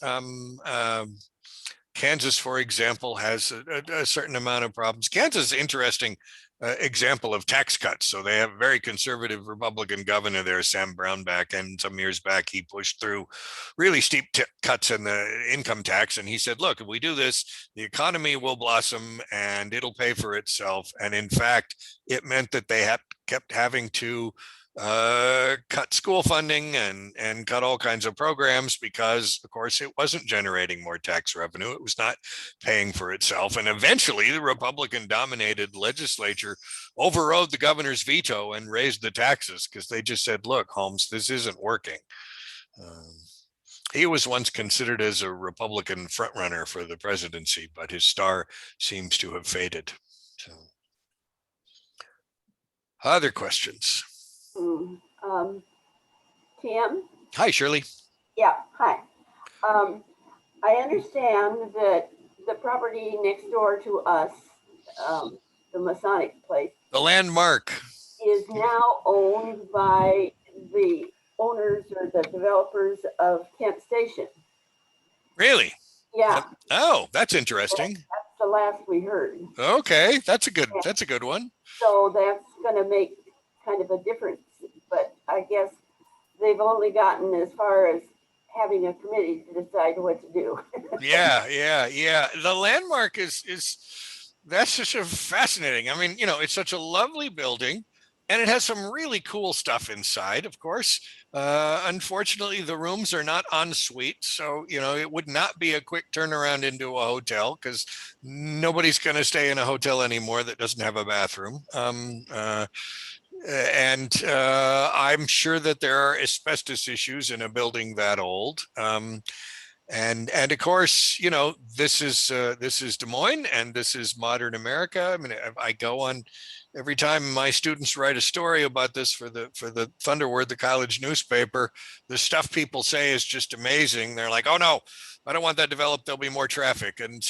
Kansas, for example, has a certain amount of problems. Kansas is an interesting example of tax cuts. So they have a very conservative Republican governor there, Sam Brownback, and some years back he pushed through really steep cuts in the income tax. And he said, look, if we do this, the economy will blossom and it'll pay for itself. And in fact, it meant that they kept having to cut school funding and cut all kinds of programs because, of course, it wasn't generating more tax revenue. It was not paying for itself. And eventually the Republican-dominated legislature overrode the governor's veto and raised the taxes because they just said, look, Holmes, this isn't working. He was once considered as a Republican frontrunner for the presidency, but his star seems to have faded. So, other questions? Tim? Hi, Shirley. Yeah, hi. I understand that the property next door to us, the Masonic place, The Landmark. is now owned by the owners or the developers of Kent Station. Really? Yeah, Oh, that's interesting. the last we heard. Okay, that's a good one. So that's gonna make kind of a difference, but I guess they've only gotten as far as having a committee to decide what to do. Yeah. The landmark is that's just a fascinating. I mean, it's such a lovely building, and it has some really cool stuff inside. Of course, unfortunately, the rooms are not en suite, so it would not be a quick turnaround into a hotel because nobody's going to stay in a hotel anymore that doesn't have a bathroom. And I'm sure that there are asbestos issues in a building that old. And of course, this is Des Moines, and this is modern America. I mean, I go on every time my students write a story about this for the Thunderword, the college newspaper. The stuff people say is just amazing. They're like, "Oh no, I don't want that developed. There'll be more traffic." And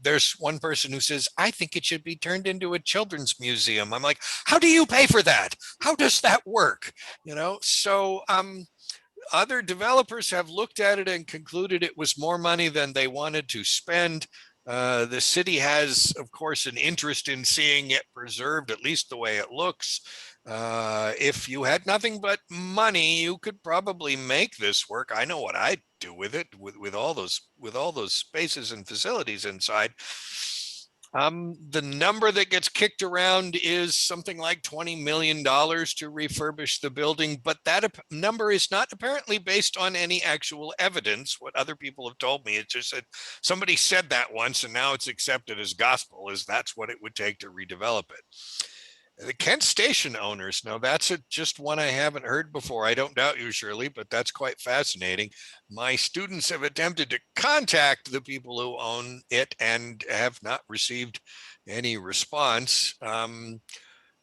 there's one person who says, "I think it should be turned into a children's museum." I'm like, "How do you pay for that? How does that work?" So other developers have looked at it and concluded it was more money than they wanted to spend. The city has, of course, an interest in seeing it preserved, at least the way it looks. If you had nothing but money, you could probably make this work. I know what I'd do with it, with all those spaces and facilities inside. The number that gets kicked around is something like $20 million to refurbish the building, but that number is not apparently based on any actual evidence. What other people have told me, it's just that somebody said that once and now it's accepted as gospel, is that's what it would take to redevelop it. The Kent Station owners, now that's just one I haven't heard before. I don't doubt you, Shirley, but that's quite fascinating. My students have attempted to contact the people who own it and have not received any response.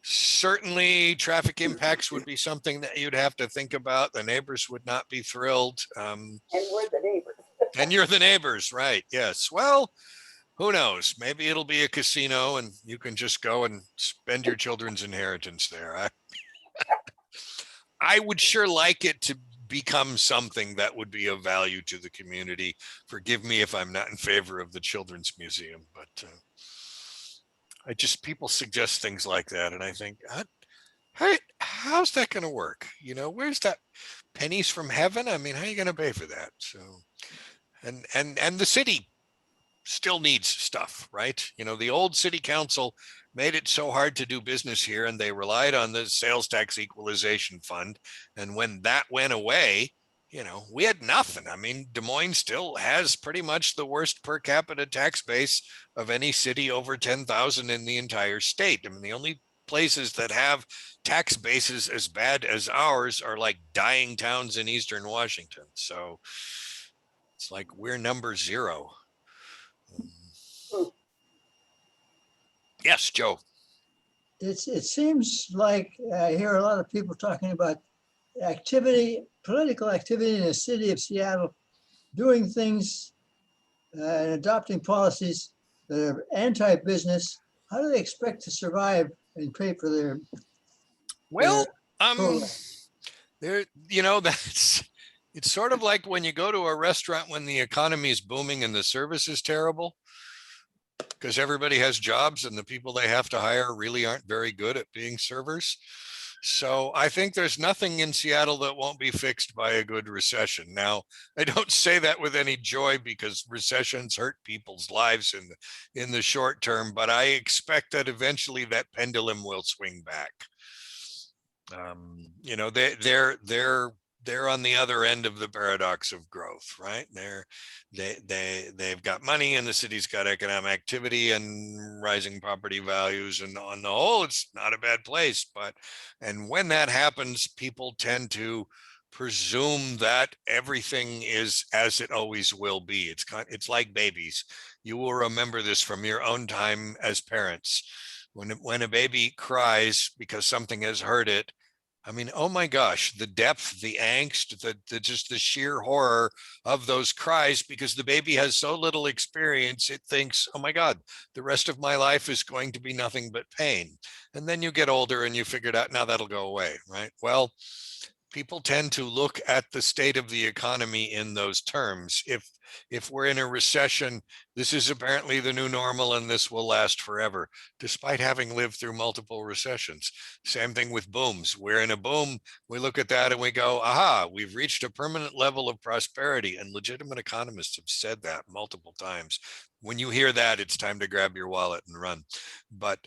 Certainly, traffic impacts would be something that you'd have to think about. The neighbors would not be thrilled. And we're the neighbors. And you're the neighbors, right? Yes. Well, who knows? Maybe it'll be a casino and you can just go and spend your children's inheritance there. I would sure like it to become something that would be of value to the community. Forgive me if I'm not in favor of the Children's Museum, but people suggest things like that. And I think, how's that going to work? Where's that pennies from heaven? I mean, how are you going to pay for that? So, and the city still needs stuff, right? The old city council made it so hard to do business here, and they relied on the sales tax equalization fund. And when that went away, we had nothing. I mean, Des Moines still has pretty much the worst per capita tax base of any city over 10,000 in the entire state. I mean, the only places that have tax bases as bad as ours are like dying towns in Eastern Washington. So it's like we're number 0. Yes, Joe. It seems like I hear a lot of people talking about political activity in the city of Seattle, doing things and adopting policies that are anti-business. How do they expect to survive and pay for their? Well, their that's it's sort of like when you go to a restaurant when the economy is booming and the service is terrible, because everybody has jobs and the people they have to hire really aren't very good at being servers. So I think there's nothing in Seattle that won't be fixed by a good recession. Now, I don't say that with any joy because recessions hurt people's lives in the short term, but I expect that eventually that pendulum will swing back. They're on the other end of the paradox of growth, right? They've got money and the city's got economic activity and rising property values, and on the whole, it's not a bad place. And when that happens, people tend to presume that everything is as it always will be. It's like babies. You will remember this from your own time as parents. When a baby cries because something has hurt it, I mean, oh my gosh, the depth, the angst, just the sheer horror of those cries, because the baby has so little experience, it thinks, oh my God, the rest of my life is going to be nothing but pain. And then you get older and you figured out, now that'll go away, right? Well, people tend to look at the state of the economy in those terms. If we're in a recession, This is apparently the new normal and this will last forever, despite having lived through multiple recessions. Same thing with booms. We're in a boom. We look at that and we go, aha, we've reached a permanent level of prosperity. And legitimate economists have said that multiple times. When you hear that, it's time to grab your wallet and run. But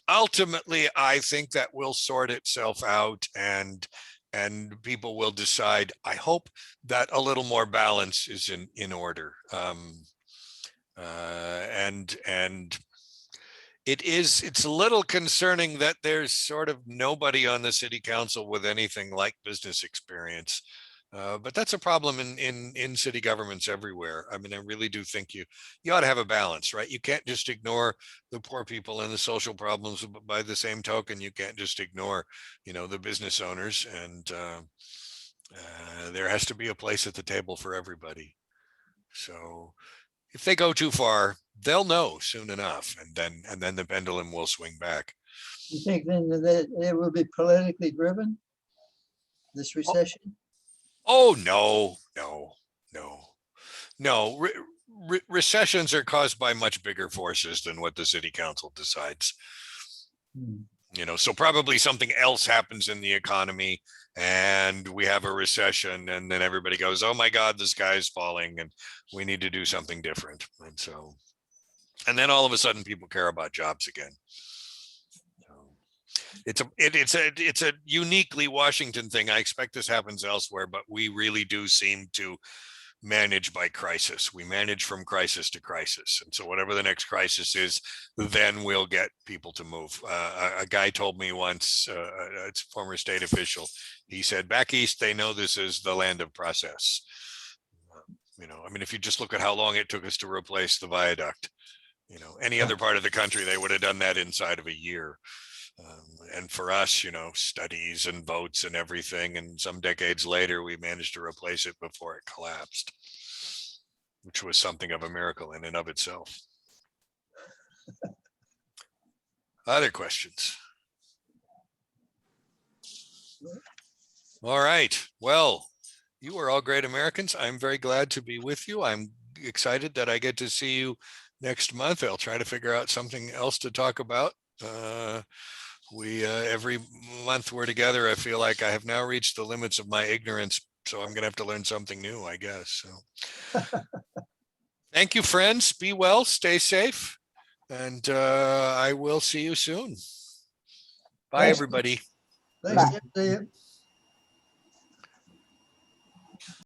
ultimately, I think that will sort itself out, and people will decide, I hope, that a little more balance is in order. And it's a little concerning that there's sort of nobody on the city council with anything like business experience. But that's a problem in city governments everywhere. I mean, I really do think you ought to have a balance, right? You can't just ignore the poor people and the social problems, but by the same token, you can't just ignore, the business owners. And there has to be a place at the table for everybody. So if they go too far, they'll know soon enough, and then the pendulum will swing back. You think then that it will be politically driven, this recession? Oh, no. Recessions are caused by much bigger forces than what the city council decides. So probably something else happens in the economy and we have a recession, and then everybody goes, oh my God, the sky is falling and we need to do something different. And then all of a sudden people care about jobs again. It's a uniquely Washington thing. I expect this happens elsewhere, but we really do seem to manage by crisis. We manage from crisis to crisis. And so whatever the next crisis is, then we'll get people to move. A guy told me once, it's a former state official, he said, back east, they know this is the land of process. I mean, if you just look at how long it took us to replace the viaduct, any other part of the country, they would have done that inside of a year. And for us, studies and votes and everything, and some decades later, we managed to replace it before it collapsed, which was something of a miracle in and of itself. Other questions? All right. Well, you are all great Americans. I'm very glad to be with you. I'm excited that I get to see you next month. I'll try to figure out something else to talk about. We every month we're together, I feel like I have now reached the limits of my ignorance, so I'm gonna have to learn something new, I guess. So thank you, friends. Be well, stay safe, and I will see you soon. Bye, Thanks. everybody. Thanks, Tim. See you.